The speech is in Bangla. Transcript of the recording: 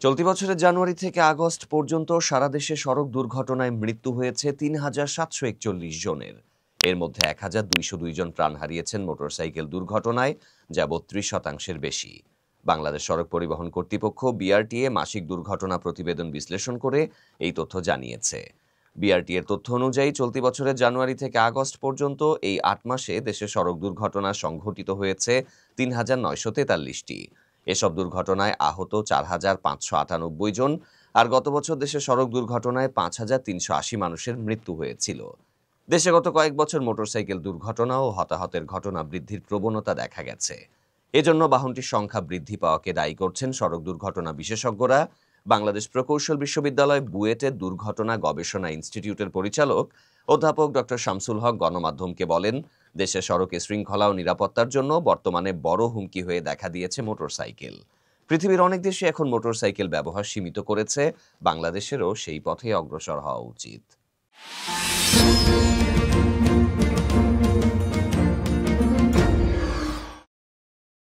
চলতি বছরের জানুয়ারি থেকে আগস্ট পর্যন্ত সারা দেশে সড়ক দুর্ঘটনায় মৃত্যু হয়েছে ৩,৭৪১ জনের। এর মধ্যে ১,২০২ জন প্রাণ হারিয়েছেন মোটরসাইকেল দুর্ঘটনায়, যা ৩২% বেশি। বাংলাদেশ সড়ক পরিবহন কর্তৃপক্ষ বিআরটিএ মাসিক দুর্ঘটনা প্রতিবেদন বিশ্লেষণ করে এই তথ্য জানিয়েছে। বিআরটিএর তথ্য অনুযায়ী চলতি বছরের জানুয়ারি থেকে আগস্ট পর্যন্ত এই ৮ মাসে দেশে সড়ক দুর্ঘটনা সংঘটিত হয়েছে ৩,৯৪৩টি। এসব দুর্ঘটনায় আহত ৪,৫৯৮ জন। আর গত বছর দেশে সড়ক দুর্ঘটনায় ৫,৩৮০ মানুষের মৃত্যু হয়েছিল। দেশে গত কয়েক বছর মোটরসাইকেল দুর্ঘটনা ও হতাহতের ঘটনা বৃদ্ধির প্রবণতা দেখা গেছে। এজন্য বাহনটির সংখ্যা বৃদ্ধি পাওয়াকে দায়ী করছেন সড়ক দুর্ঘটনা বিশেষজ্ঞরা। বাংলাদেশ প্রকৌশল বিশ্ববিদ্যালয় বুয়েটের দুর্ঘটনা গবেষণা ইনস্টিটিউটের পরিচালক অধ্যাপক ডক্টর শামসুল হক গণমাধ্যমকে বলেন, দেশে সড়কে শৃঙ্খলা ও নিরাপত্তার জন্য বর্তমানে বড় হুমকি হয়ে দেখা দিয়েছে মোটরসাইকেল। পৃথিবীর অনেক দেশে এখন মোটরসাইকেল ব্যবহার সীমিত করেছে, বাংলাদেশেরও সেই পথে অগ্রসর হওয়া উচিত।